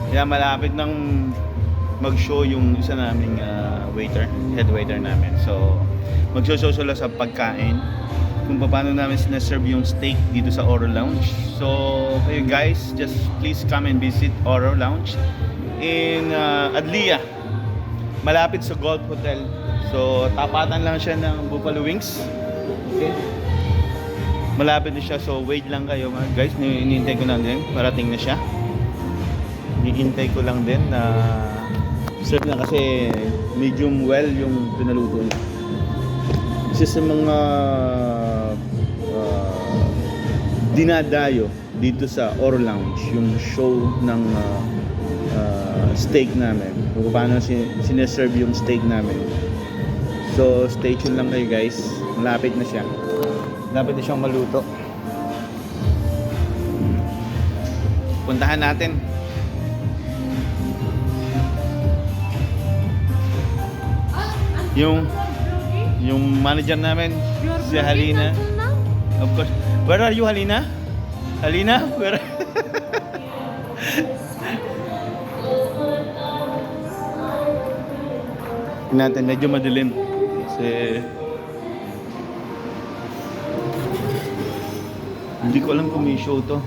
Kaya malapit ng mag-show yung isa naming head waiter namin. So, mag-show sila sa pagkain kung paano namin sinaserve yung steak dito sa Oro Lounge. So, kayo guys, just please come and visit Oro Lounge in Adlia, malapit sa Golf Hotel. So, tapatan lang siya ng Buffalo Wings. Okay. Malapit na siya, so wait lang kayo mga guys. Hinihintay ko lang din, parating na siya. Hinihintay ko lang din na serve na kasi medium well yung pinaluto niya. Kasi sa mga dinadayo dito sa Oro Lounge, yung show ng steak namin, kung paano sineserve yung steak namin. So stay tuned lang kayo guys, malapit na siya. Dapat na siyang maluto. Puntahan natin. Yung manager namin, si Halina. Of course. Where are you, Halina? Halina? Where? Natin, medyo madilim. Kasi hindi ko alam kung may show to.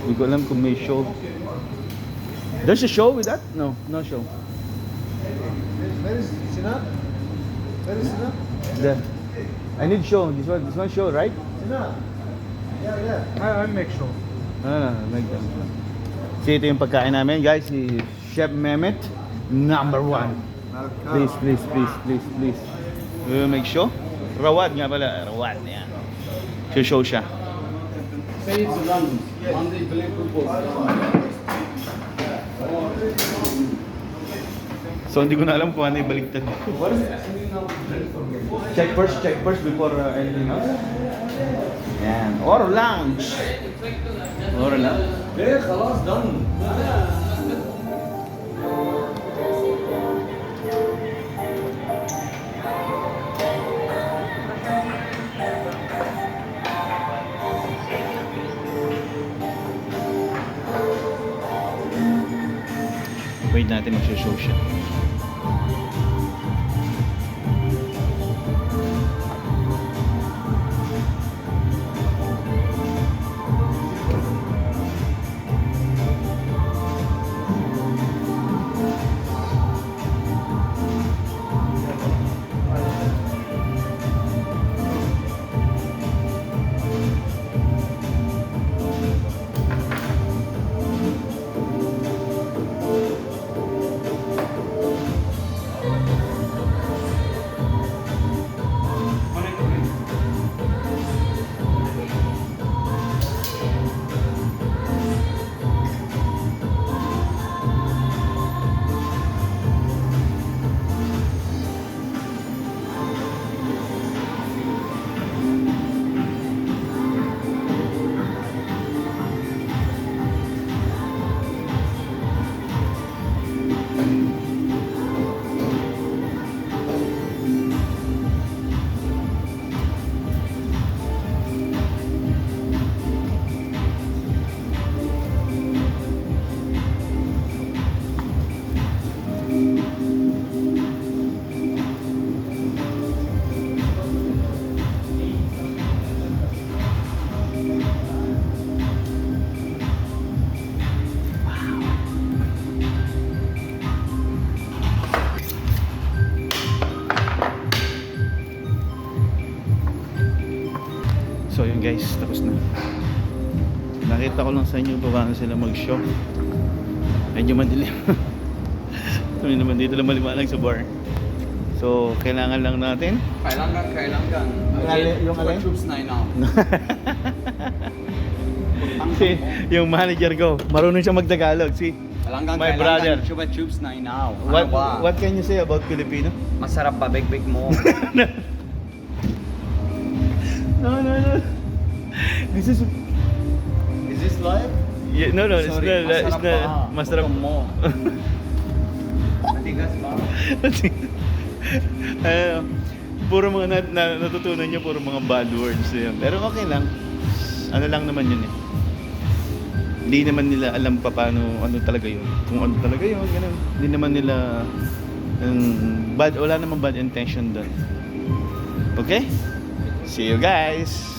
Hindi ko alam kung may show. There's a show with that? No, no show. Where is Sinat? Where is Sinat? There. I need show. This one show, right? Sinat? Yeah. I make sure. No, make them. See, ito yung pagkain namin, guys. Si Chef Mehmet, number 1. Please. We'll make show. Rawad nga pala. Rawad. Yan. Show siya. Say it's London. Monday play football. So hindi ko na alam kung ano yung baliktad. Check first before anything else. Yan. Oro Lounge. Oro Lounge. Yeah, خلاص done. Wait natin, mag-show siya. So yun guys, tapos na. Nakita ko lang sa inyo paano sila mag-show. Medyo madilim. Kami naman dito lang maliwanag sa bar. So kailangan lang natin. Kailangan. Yung alin? Troops 9 now. Si yung manager ko, marunong siya mag-Tagalog. Si my brother. Chupa Troops 9 now. What can you say about Filipino? Masarap ba big mo? No. This is live? yeah, no, Sorry, it's not masarap mo. Matigas ba? Puro mga natutunan niyo, puro mga bad words yun. Pero okay lang. Ano lang naman yun eh. Hindi naman nila alam pa paano, ano talaga yun. Kung ano talaga yun, ganun. Hindi naman nila, wala namang bad intention doon. Okay? See you guys!